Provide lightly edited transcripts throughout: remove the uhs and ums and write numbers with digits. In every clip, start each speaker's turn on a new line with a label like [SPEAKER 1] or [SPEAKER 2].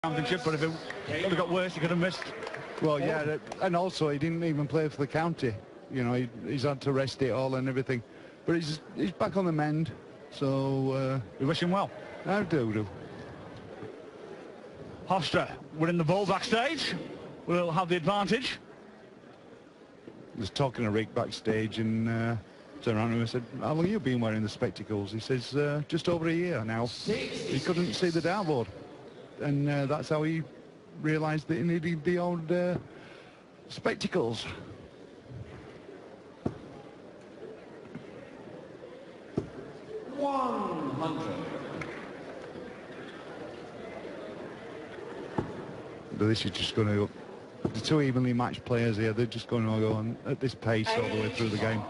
[SPEAKER 1] Championship, but if it would have got worse, he could have missed.
[SPEAKER 2] Well, yeah, and also he didn't even play for the county. You know, he's had to rest it all and everything. But he's back on the mend, so...
[SPEAKER 1] we wish him well.
[SPEAKER 2] I do.
[SPEAKER 1] Hofstra winning the ball backstage. Will have the advantage.
[SPEAKER 2] Was talking to Rick backstage and turned around and I said, how long have you been wearing the spectacles? He says, just over a year now. He couldn't see the dartboard. And that's how he realised that he needed the old spectacles. But this is just going to... The two evenly matched players here, they're just going to go on at this pace all the way through the game.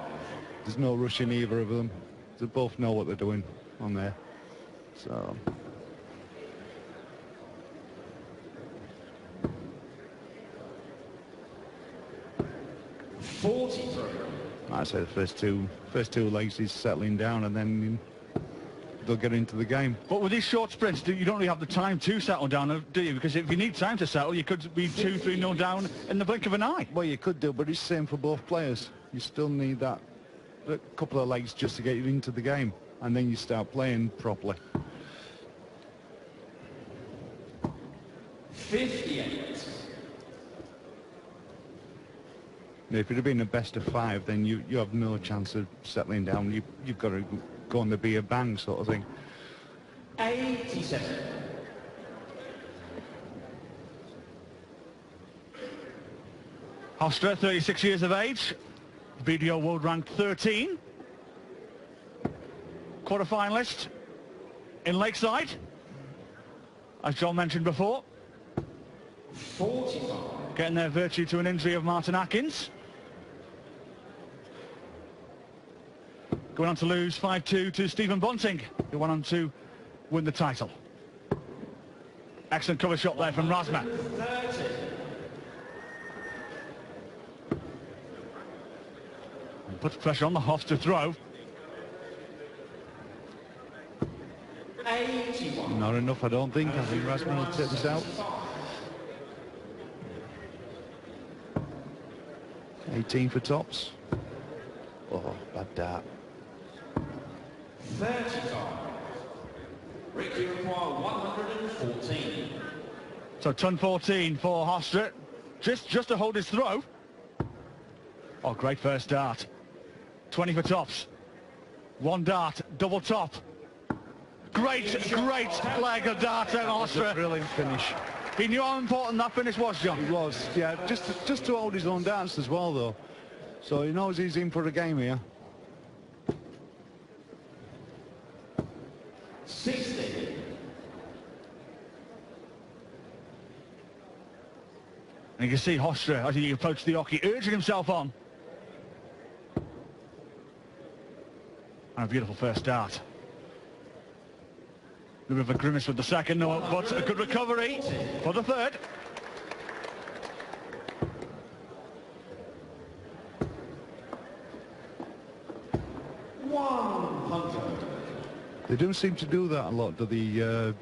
[SPEAKER 2] There's no rush in either of them. They both know what they're doing on there. So... I'd say the first two legs he's settling down and then they'll get into the game.
[SPEAKER 1] But with these short sprints, you don't really have the time to settle down, do you? Because if you need time to settle, you could be 2-3-0 down in the blink of an eye.
[SPEAKER 2] Well, you could do, but it's the same for both players. You still need that a couple of legs just to get you into the game, and then you start playing properly.
[SPEAKER 3] 58.
[SPEAKER 2] If it had been a best of 5, then you have no chance of settling down. You've got to go on the beer bang sort of thing.
[SPEAKER 3] 87.
[SPEAKER 1] Hofstra, 36 years of age, BDO world ranked 13. Quarter-finalist in Lakeside, as John mentioned before.
[SPEAKER 3] 45.
[SPEAKER 1] Getting their virtue to an injury of Martin Atkins. Going on to lose 5-2 to Stephen Bunting, who went on to win the title. Excellent cover shot there from Razma.
[SPEAKER 3] 30.
[SPEAKER 1] And puts pressure on the Hofstra throw.
[SPEAKER 3] 81.
[SPEAKER 2] Not enough, I don't think. I think Razma will take this out. 18 for tops. Oh, bad dart.
[SPEAKER 3] 35. Rick, you require 114.
[SPEAKER 1] So ton 14 for Hofstra, just to hold his throw. Oh, great first dart. 20 for tops. One dart, double top. Great leg of dart out of Hofstra.
[SPEAKER 2] Brilliant finish.
[SPEAKER 1] He knew how important that finish was, John.
[SPEAKER 2] He was, yeah, just to hold his own darts as well, though. So he knows he's in for a game here.
[SPEAKER 3] 60.
[SPEAKER 1] And you can see Hofstra, as he approached the hockey, urging himself on. And a beautiful first dart. A bit of a grimace with the second, no, but a good recovery for the third.
[SPEAKER 2] They do seem to do that a lot to the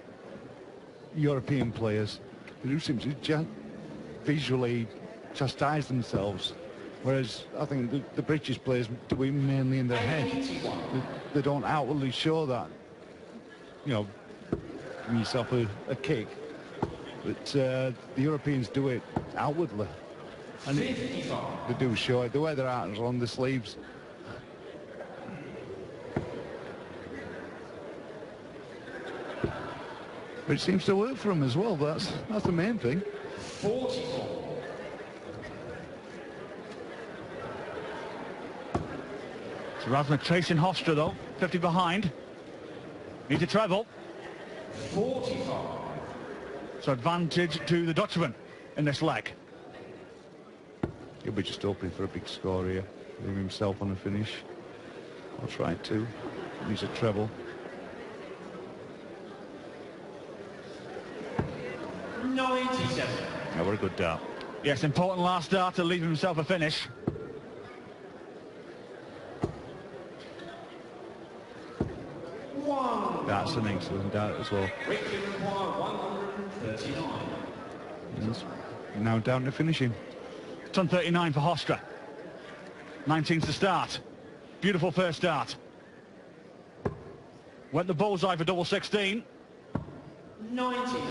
[SPEAKER 2] European players. They do seem to visually chastise themselves, whereas I think the British players do it mainly in their head. They don't outwardly show that, you know, giving yourself a kick, but the Europeans do it outwardly, and they do show it. They wear their hearts on the sleeves. But it seems to work for them as well. That's the main thing.
[SPEAKER 3] 44.
[SPEAKER 1] So Razma chasing Hofstra though, 50 behind. Need to treble.
[SPEAKER 3] 45.
[SPEAKER 1] So advantage to the Dutchman in this leg.
[SPEAKER 2] He'll be just hoping for a big score here. Leave himself on the finish. I'll try to. Needs a treble.
[SPEAKER 3] 97.
[SPEAKER 2] Yeah, what a good dart.
[SPEAKER 1] Yes, important last dart to leave himself a finish.
[SPEAKER 2] That's an excellent dart as well.
[SPEAKER 3] Rick, you require 114. 39.
[SPEAKER 2] He's now down to finishing.
[SPEAKER 1] Ton 39 for Hofstra. 19's the start. Beautiful first start. Went the bullseye for double 16.
[SPEAKER 3] 99.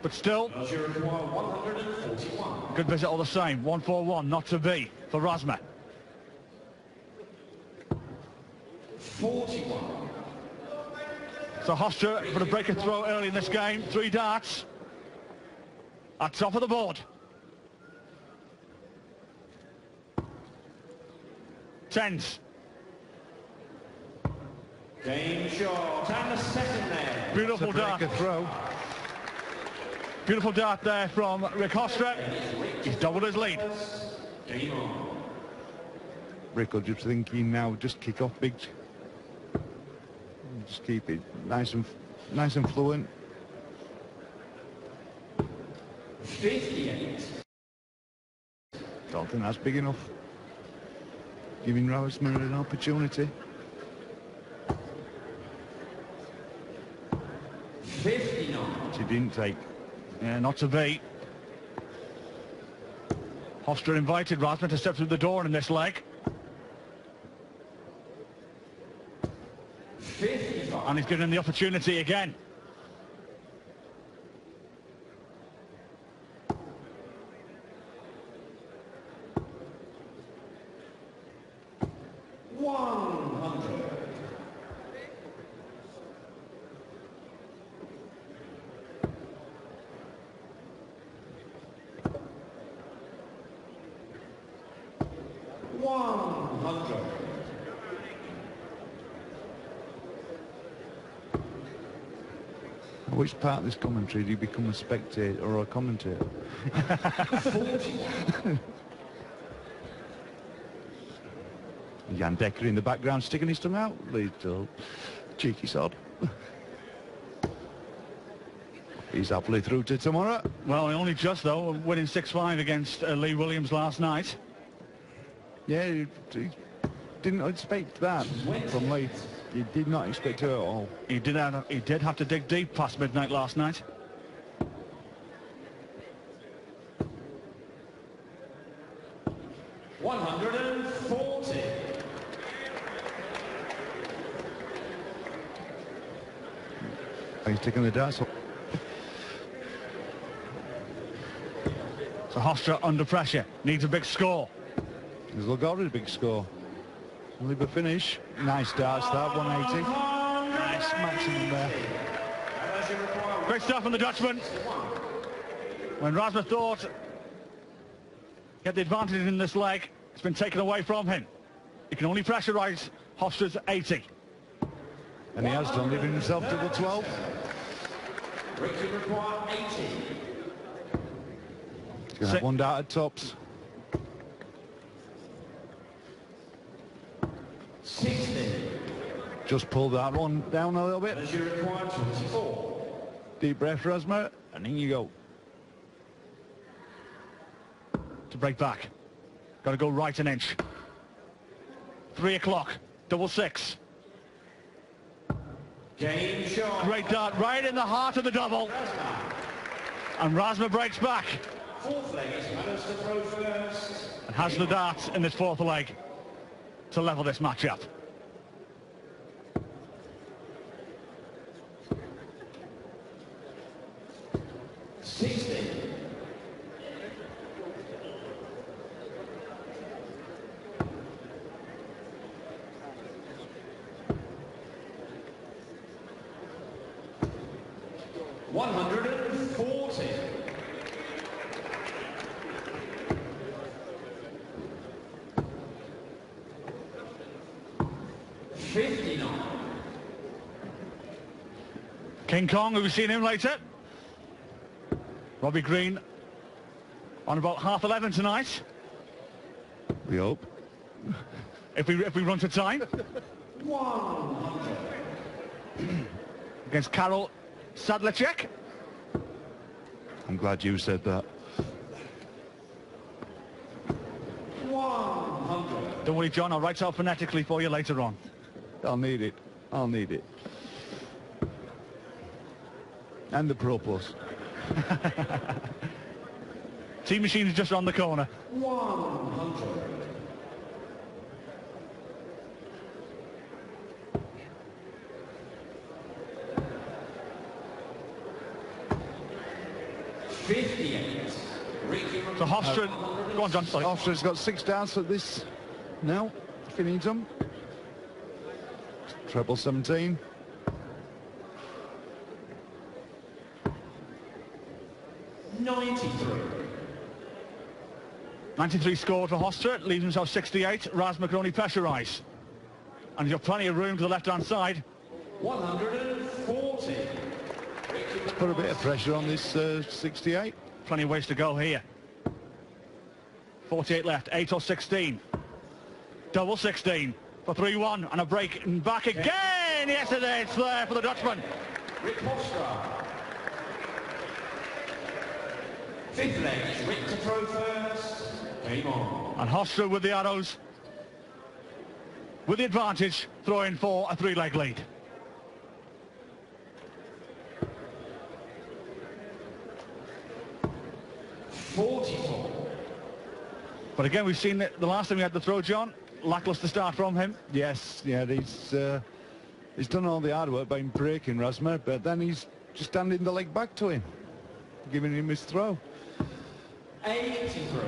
[SPEAKER 1] But still,
[SPEAKER 3] Does you require 141.
[SPEAKER 1] good visit all the same. 141, not to be for Razma.
[SPEAKER 3] 41.
[SPEAKER 1] So Hofstra for the break and throw early in this game. 3 darts. At top of the board. 10s.
[SPEAKER 3] Game shot. And the second there.
[SPEAKER 1] Beautiful dart.
[SPEAKER 2] Break a throw.
[SPEAKER 1] Beautiful dart there from Rick Hofstra. He's doubled his lead.
[SPEAKER 3] Game on.
[SPEAKER 2] Rick will just thinking now, just kick off big. Just keep it nice and fluent.
[SPEAKER 3] 58.
[SPEAKER 2] Don't think that's big enough. Giving Razma an opportunity.
[SPEAKER 3] 59.
[SPEAKER 2] Which he didn't take.
[SPEAKER 1] Yeah, not to be. Hofstra invited Razma to step through the door in this leg.
[SPEAKER 3] 55.
[SPEAKER 1] And he's given him the opportunity again.
[SPEAKER 2] Which part of this commentary do you become a spectator or a commentator? Jan Decker in the background sticking his tongue out. Little cheeky sod. He's happily through to tomorrow.
[SPEAKER 1] Well, only just, though, winning 6-5 against Lee Williams last night.
[SPEAKER 2] Yeah, he didn't expect that from Lee. You did not expect it at all.
[SPEAKER 1] He did have to dig deep past midnight last night.
[SPEAKER 3] $140.
[SPEAKER 2] He's taking the darts up.
[SPEAKER 1] So Hofstra under pressure, needs a big score.
[SPEAKER 2] He's got a big score. Only the finish. Nice darts that, 180. Nice maximum there.
[SPEAKER 1] Great stuff from the Dutchman. When Razma thought he had the advantage in this leg, it's been taken away from him. He can only pressurise Hofstra's 80.
[SPEAKER 2] And he has done, leaving himself double 12.
[SPEAKER 3] Ricky require 80.
[SPEAKER 2] He's going to have one dart at tops.
[SPEAKER 3] 60.
[SPEAKER 2] Just pull that one down a little bit.
[SPEAKER 3] Does you require 24.
[SPEAKER 2] Deep breath, Razma, and in you go.
[SPEAKER 1] To break back. Got to go right an inch. 3 o'clock. Double 6.
[SPEAKER 3] Game shot.
[SPEAKER 1] Great dart right in the heart of the double. And Razma breaks back.
[SPEAKER 3] Fourth leg is Madars to throw first.
[SPEAKER 1] And has the dart in this fourth leg to level this match up. King Kong, we've seen him later. Robbie Green on about 11:30 tonight.
[SPEAKER 2] We hope.
[SPEAKER 1] If we run to time.
[SPEAKER 3] 100.
[SPEAKER 1] Against Karol Sadlecek.
[SPEAKER 2] I'm glad you said that.
[SPEAKER 3] 100.
[SPEAKER 1] Don't worry, John, I'll write out phonetically for you later on.
[SPEAKER 2] I'll need it. I'll need it. And the Pro Plus.
[SPEAKER 1] Team Machine is just around the corner.
[SPEAKER 3] 100.
[SPEAKER 1] So Hofstra, go on John, sorry.
[SPEAKER 2] Hofstra's got 6 darts at this now, if he needs them. Treble 17.
[SPEAKER 1] $93 scored for Hofstra, leaves himself 68. Razma can only pressurise. And he's got plenty of room to the left-hand side.
[SPEAKER 3] 140.
[SPEAKER 2] Let's put a bit of pressure on this 68.
[SPEAKER 1] Plenty of ways to go here. 48 left, 8 or 16. Double 16 for 3-1 and a break and back again. Yes, it is. It's there for the Dutchman.
[SPEAKER 3] Hofstra. Fifth leg is Rick to throw first. Game on.
[SPEAKER 1] And Hofstra with the arrows. With the advantage, throwing for a 3-leg lead. But again, we've seen it the last time we had the throw, John. Lacklustre start from him.
[SPEAKER 2] Yes, yeah, he's done all the hard work by breaking Razma, but then he's just handing the leg back to him, giving him his throw.
[SPEAKER 3] 83.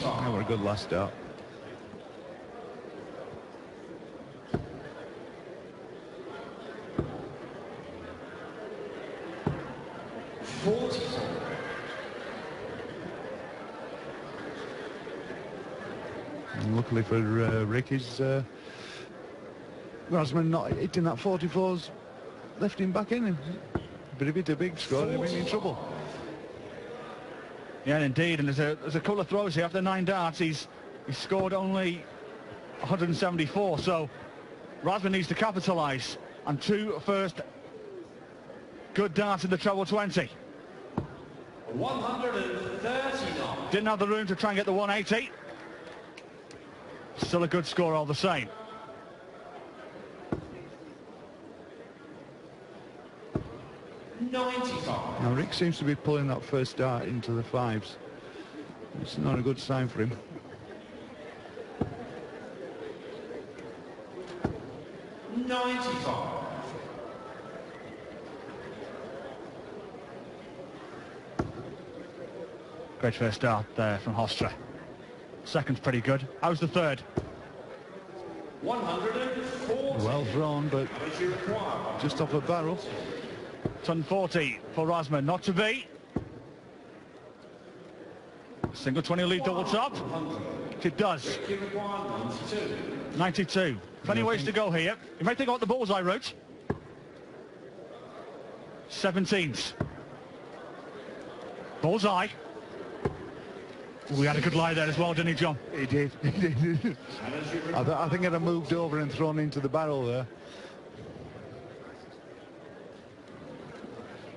[SPEAKER 2] That were a good last start. And luckily for Rick, his Razma not hitting that 44's left him back in. But if it's a big score, they'll be in trouble.
[SPEAKER 1] Yeah, indeed. And there's a couple of throws here after 9 darts. He's scored only 174. So Razma needs to capitalise. And 2 first good darts in the treble 20.
[SPEAKER 3] 139.
[SPEAKER 1] Didn't have the room to try and get the 180. Still a good score all the same.
[SPEAKER 2] Now Rick seems to be pulling that first dart into the 5s. It's not a good sign for him.
[SPEAKER 1] Great first start there from Hofstra. Second's pretty good. How's the third?
[SPEAKER 3] 140.
[SPEAKER 2] Well thrown, but just off a barrel.
[SPEAKER 1] 140 for Razma, not to be. Single 20 lead double top. It does. 92. Plenty of ways to go here. You might think about the bullseye route. 17s. Bullseye. We had a good lie there as well, didn't he, John?
[SPEAKER 2] He did. I think I'd have moved over and thrown into the barrel there.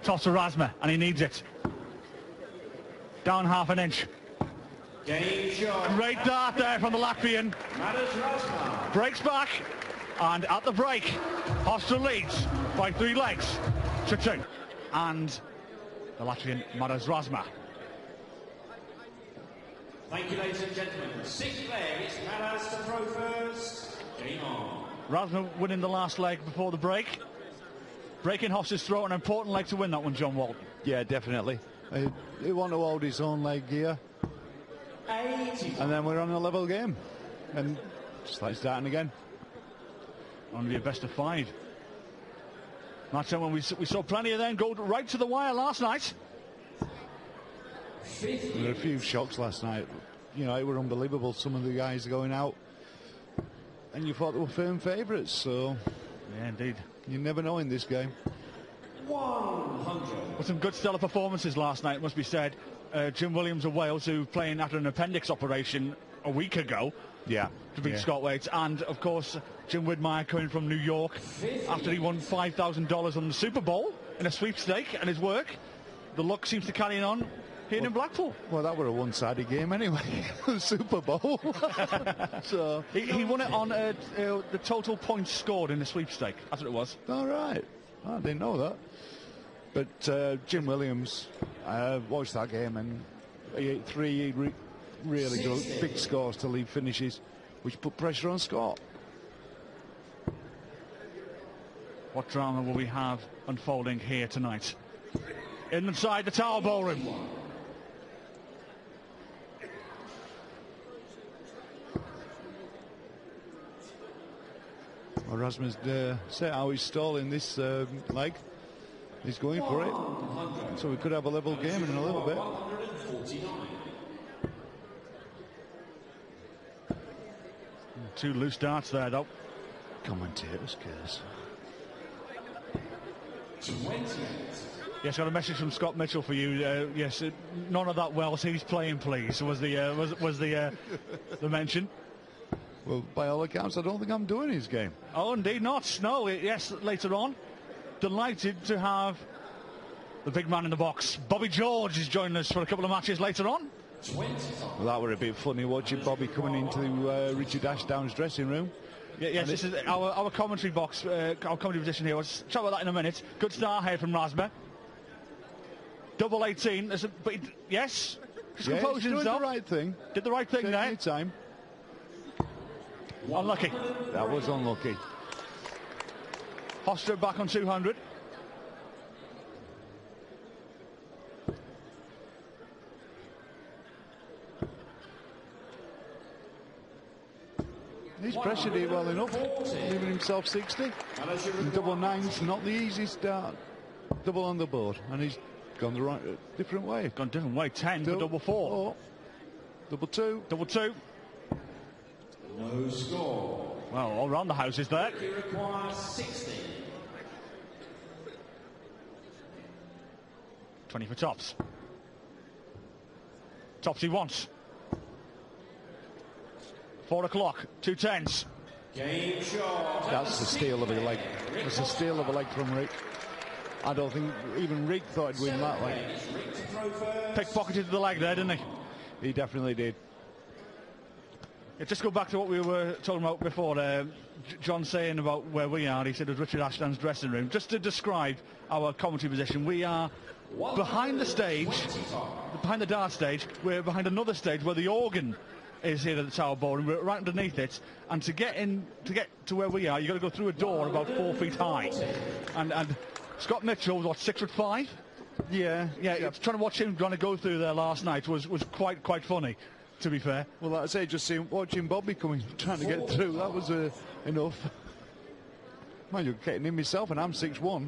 [SPEAKER 1] Toss to Razma, and he needs it. Down half an inch.
[SPEAKER 3] Game shot.
[SPEAKER 1] Great dart there from the Latvian.
[SPEAKER 3] Madars Razma.
[SPEAKER 1] Breaks back, and at the break, Hofstra leads by 3 legs to 2. And the Latvian Madars Razma.
[SPEAKER 3] Thank you, ladies and gentlemen. 6th leg, it's Madars to throw first. Game on.
[SPEAKER 1] Razma winning the last leg before the break. Breaking Hofstra's throw, an important leg to win that one, John Walton.
[SPEAKER 2] Yeah, definitely. He want to hold his own leg here.
[SPEAKER 3] 80.
[SPEAKER 2] And then we're on a level game. And just like starting again.
[SPEAKER 1] Only a best of 5. That's when we saw plenty of them go right to the wire last night.
[SPEAKER 2] There were a few shocks last night. You know, it were unbelievable. Some of the guys going out. And you thought they were firm favourites, so...
[SPEAKER 1] Yeah, indeed.
[SPEAKER 2] You never know in this game.
[SPEAKER 3] 100.
[SPEAKER 1] With some good stellar performances last night, it must be said. Jim Williams of Wales, who playing after an appendix operation a week ago.
[SPEAKER 2] Yeah.
[SPEAKER 1] To beat Scott Waits. And, of course, Jim Widmeyer coming from New York after he won $5,000 on the Super Bowl in a sweepstake and his work. the luck seems to carry on here in Blackpool.
[SPEAKER 2] Well, that were a one-sided game anyway, the Super Bowl. So
[SPEAKER 1] he won it on the total points scored in the sweepstake. That's what it was.
[SPEAKER 2] All right. I didn't know that. But Jim Williams watched that game, and he hit three really good big scores to lead finishes, which put pressure on Scott.
[SPEAKER 1] What drama will we have unfolding here tonight? Inside the Tower Ballroom.
[SPEAKER 2] Well, Razma's set how he's stalling this leg. He's going for it. So we could have a level game in a little bit.
[SPEAKER 1] 2 loose darts there, though.
[SPEAKER 2] Commentators, curse.
[SPEAKER 3] 28.
[SPEAKER 1] Yes, got a message from Scott Mitchell for you. Yes, none of that Wells. He's playing, please. Was the mention?
[SPEAKER 2] Well, by all accounts, I don't think I'm doing his game.
[SPEAKER 1] Oh, indeed not. No, yes, later on. Delighted to have the big man in the box. Bobby George is joining us for a couple of matches later on.
[SPEAKER 3] 25.
[SPEAKER 2] Well, that were a bit funny watching Bobby coming into Richard Ashdown's dressing room.
[SPEAKER 1] Yes, this is our commentary box, our commentary position here. We'll chat about that in a minute. Good start here from Razma. Double 18. Yes, just composing
[SPEAKER 2] doing
[SPEAKER 1] himself.
[SPEAKER 2] the right thing.
[SPEAKER 1] Did the right thing
[SPEAKER 2] Taking
[SPEAKER 1] there.
[SPEAKER 2] your time.
[SPEAKER 1] Unlucky.
[SPEAKER 2] That was unlucky.
[SPEAKER 1] Hofstra back on 200.
[SPEAKER 2] He's pressured it well enough, leaving himself 60. And double 9's not the easiest start. Double on the board, and he's gone the right, different way.
[SPEAKER 1] Gone different way. 10 for double 4.
[SPEAKER 2] Double 2.
[SPEAKER 1] Double 2.
[SPEAKER 3] No score.
[SPEAKER 1] Well, all round the house is there.
[SPEAKER 3] He requires 60.
[SPEAKER 1] 20 for tops. Tops he wants. 4 o'clock. 2 10s.
[SPEAKER 3] Game shot.
[SPEAKER 2] That's the steal of a leg. That's a steal of a leg from Rick. I don't think even Rick thought he'd win that leg.
[SPEAKER 1] Pickpocketed the leg there, didn't he?
[SPEAKER 2] He definitely did.
[SPEAKER 1] Yeah, just go back to what we were talking about before. John saying about where we are. He said it was Richard Ashton's dressing room. Just to describe our commentary position, we are behind the stage, behind the dart stage. We're behind another stage where the organ is here at the Tower Ballroom. We're right underneath it, and to get to where we are, you've got to go through a door about 4 feet high. And Scott Mitchell was what, 6'5"?
[SPEAKER 2] Yeah.
[SPEAKER 1] Trying to watch him trying to go through there last night was quite funny, to be fair.
[SPEAKER 2] Well, like I say, just watching Bobby coming, trying to get through, that was enough. Mind you, getting in myself, and I'm 6'1".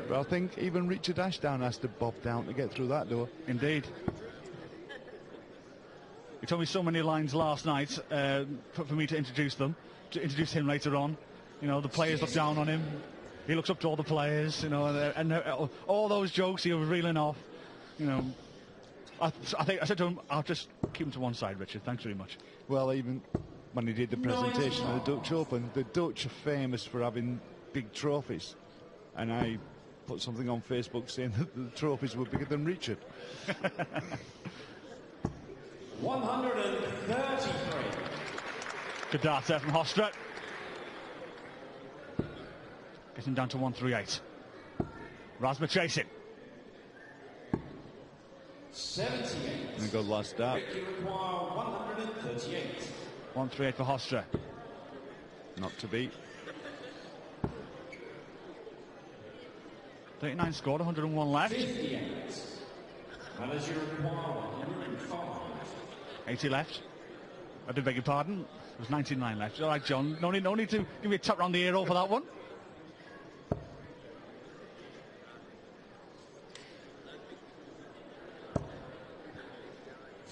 [SPEAKER 2] But I think even Richard Ashdown has to bob down to get through that door.
[SPEAKER 1] Indeed. He told me so many lines last night for me to introduce him later on. You know, the players look down on him. He looks up to all the players, you know, and all those jokes he was reeling off. You know, I said to him, I'll just keep him to one side, Richard. Thanks very much.
[SPEAKER 2] Well, even when he did the presentation of the Dutch Open, the Dutch are famous for having big trophies. And I put something on Facebook saying that the trophies were bigger than Richard.
[SPEAKER 3] 133.
[SPEAKER 1] Good dart there from Hofstra. Getting down to 138. Razma chasing.
[SPEAKER 3] 78.
[SPEAKER 2] And a good last dart.
[SPEAKER 3] You require 138.
[SPEAKER 1] 138 for Hofstra.
[SPEAKER 2] Not to beat.
[SPEAKER 1] 39 scored, 101 left.
[SPEAKER 3] 58. Madars, you require 105.
[SPEAKER 1] 80 left. I do beg your pardon. There's 99 left. All right, John. No need to give me a tap round the ear for that one.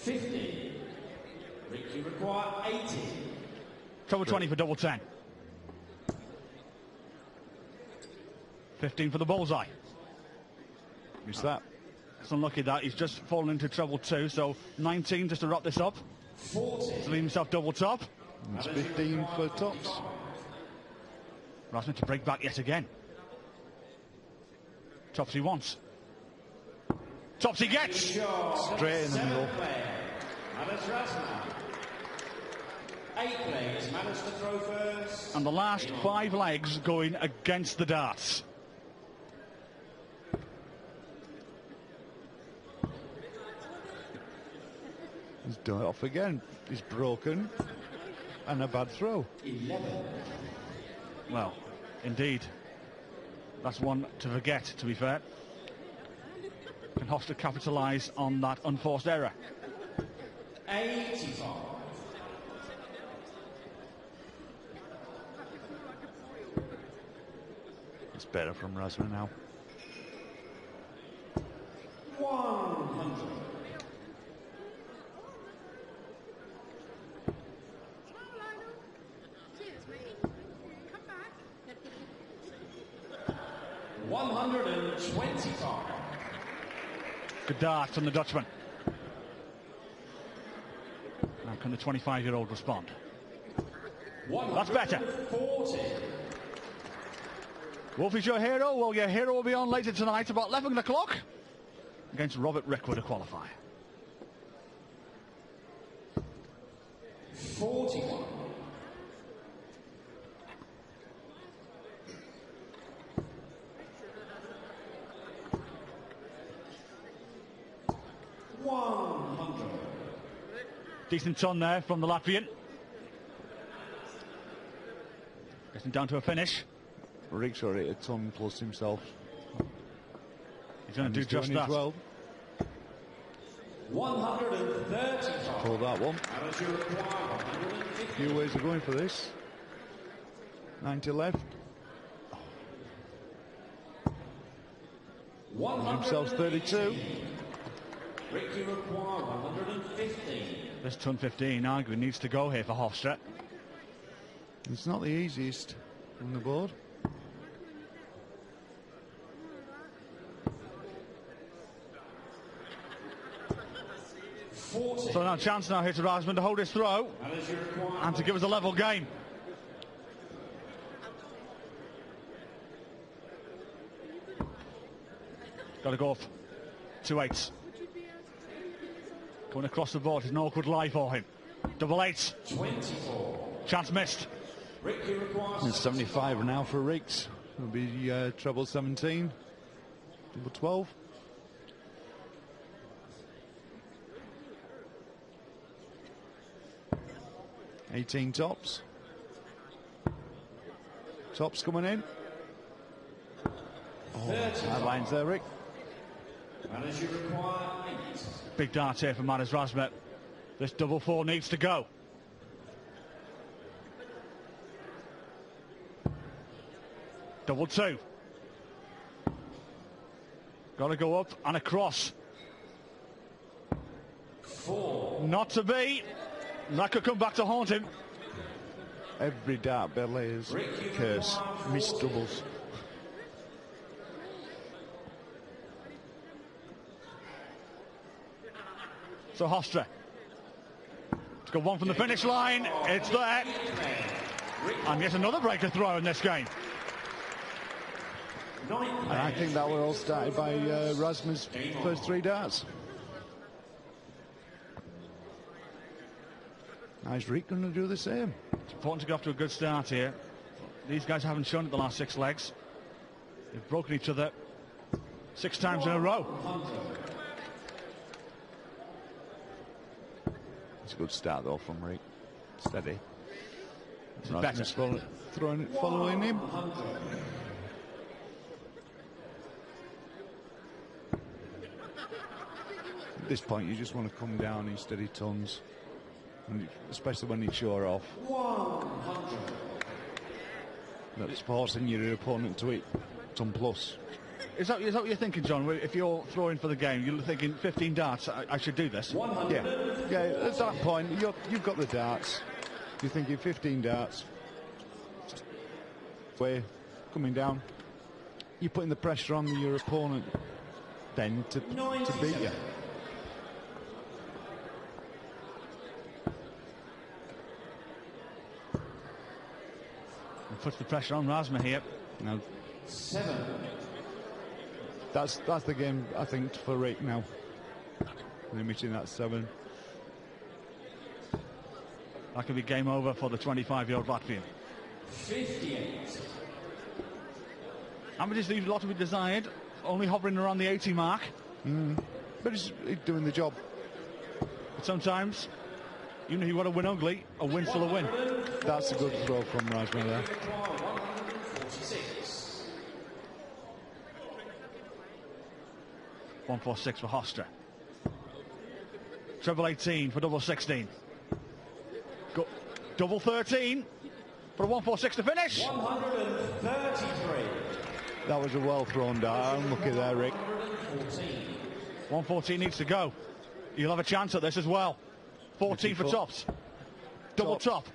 [SPEAKER 3] $50. Rick, you require 80.
[SPEAKER 1] Trouble 20 for double 10. 15 for the bullseye.
[SPEAKER 2] Who's that?
[SPEAKER 1] It's unlucky that he's just fallen into trouble 2, so 19 just to wrap this up.
[SPEAKER 3] 40.
[SPEAKER 1] To leave himself double top.
[SPEAKER 2] It's 15 for tops.
[SPEAKER 1] Razma to break back yet again. Tops he wants. Tops he gets!
[SPEAKER 2] Straight in the middle.
[SPEAKER 3] Madars Razma. 8th leg is Madars to throw first.
[SPEAKER 1] And the last 5 legs going against the darts.
[SPEAKER 2] He's done it off again. He's broken. And a bad throw.
[SPEAKER 3] 11.
[SPEAKER 1] Well, indeed. That's one to forget, to be fair. Can Hofstra capitalise on that unforced error?
[SPEAKER 3] 85.
[SPEAKER 2] It's better from Razma now.
[SPEAKER 3] 100.
[SPEAKER 4] Come back.
[SPEAKER 3] 125.
[SPEAKER 1] Good dart from the Dutchman. Now can the 25-year-old respond? That's better.
[SPEAKER 3] 40.
[SPEAKER 1] Wolf is your hero. Well, your hero will be on later tonight about 11 o'clock against Robert Rickwood, a qualifier.
[SPEAKER 3] 41. 100.
[SPEAKER 1] Decent ton there from the Latvian. Getting down to a finish.
[SPEAKER 2] Rick's already a ton plus himself.
[SPEAKER 1] He's going to do just that.
[SPEAKER 2] Well.
[SPEAKER 3] 135.
[SPEAKER 2] Pull that one.
[SPEAKER 3] Madars you require 150.
[SPEAKER 2] Few ways of going for this. 90 left. Himself's 32.
[SPEAKER 3] Rick, you require 115.
[SPEAKER 1] This ton 15 arguably needs to go here for Hofstra.
[SPEAKER 2] It's not the easiest on the board.
[SPEAKER 1] So now chance now here to Razma to hold his throw and to give us a level game. Got to go off 2-8s. Going across the board is an awkward lie for him. Double 8s.
[SPEAKER 3] 24.
[SPEAKER 1] Chance missed.
[SPEAKER 3] Rick, you require
[SPEAKER 2] And 75 now for Riggs. It'll be treble 17. Double 12. 18 tops. Tops coming in. High lines there, Rick.
[SPEAKER 3] Madars you require 8.
[SPEAKER 1] Big dart here for Madars Razma. This double 4 needs to go. Double 2. Got to go up and across.
[SPEAKER 3] 4.
[SPEAKER 1] Not to be. That could come back to haunt him.
[SPEAKER 2] Every dart belly is curse. Missed doubles.
[SPEAKER 1] So Hofstra. It's got one from the finish line. It's there. And yet another breaker throw in this game.
[SPEAKER 2] And I think that were all started by Razma's first 3 darts. Now is Rick going to do the same?
[SPEAKER 1] It's important to go off to a good start here. These guys haven't shown it the last 6 legs. They've broken each other 6 times in a row.
[SPEAKER 2] It's a good start though from Rick. Steady.
[SPEAKER 1] Better.
[SPEAKER 2] Following him. At this point you just want to come down in steady tons. Especially when it's your off.
[SPEAKER 3] 100.
[SPEAKER 2] That's forcing your opponent to hit ton plus.
[SPEAKER 1] Is that what you're thinking, John? If you're throwing for the game, you're thinking 15 darts, I should do this.
[SPEAKER 3] 100.
[SPEAKER 2] Yeah, at that point you've got the darts. You're thinking 15 darts. Way coming down. You're putting the pressure on your opponent then to beat you.
[SPEAKER 1] puts the pressure on Razma here.
[SPEAKER 2] Now,
[SPEAKER 3] 7.
[SPEAKER 2] that's the game, I think, for Rick now. Limiting that 7.
[SPEAKER 1] That could be game over for the 25-year-old Latvian.
[SPEAKER 3] 58.
[SPEAKER 1] Averages leave a lot to be desired, only hovering around the 80 mark.
[SPEAKER 2] But he's doing the job.
[SPEAKER 1] But sometimes, even if you want to win ugly, a win's still a win.
[SPEAKER 2] That's a good throw from Razma there.
[SPEAKER 3] 146.
[SPEAKER 1] 146 for Hofstra. Treble 18 for double 16. Go, double 13 for a 146 to finish.
[SPEAKER 3] 133.
[SPEAKER 2] That was a well thrown dart. Unlucky there, Rick.
[SPEAKER 1] 114 needs to go. You'll have a chance at this as well. 14 for tops. Double top.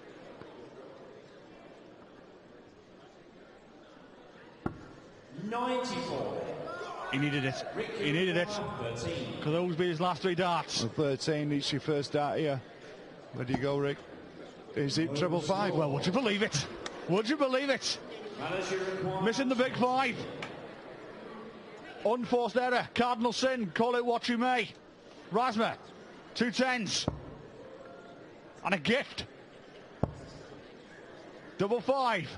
[SPEAKER 3] $94.
[SPEAKER 1] He needed it. He needed it. Could those be his last 3 darts?
[SPEAKER 2] 13, it's your first dart here. Where do you go, Rick? Is it treble 5?
[SPEAKER 1] Well, would you believe it? Would you believe it? Missing the big 5. Unforced error. Cardinal sin. Call it what you may. Razma. 2 10s. And a gift. Double 5.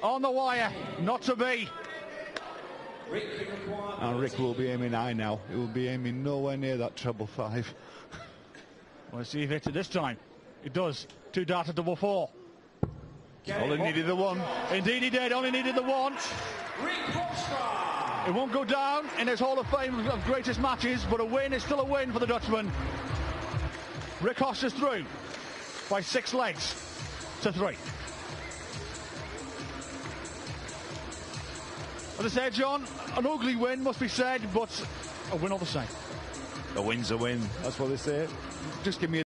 [SPEAKER 1] On the wire. Not to be.
[SPEAKER 2] And Rick will be aiming high now. He will be aiming nowhere near that treble 5.
[SPEAKER 1] Let's see if he hits it this time. It does. 2 darts at double 4.
[SPEAKER 2] Only needed the 1.
[SPEAKER 1] Indeed he did. Only needed the 1. It won't go down in his Hall of Fame of greatest matches, but a win is still a win for the Dutchman. Rick Hofstra's through by 6 legs to 3. As I said, John, an ugly win must be said, but a win all the same.
[SPEAKER 2] A win's a win. That's what they say. Just give me a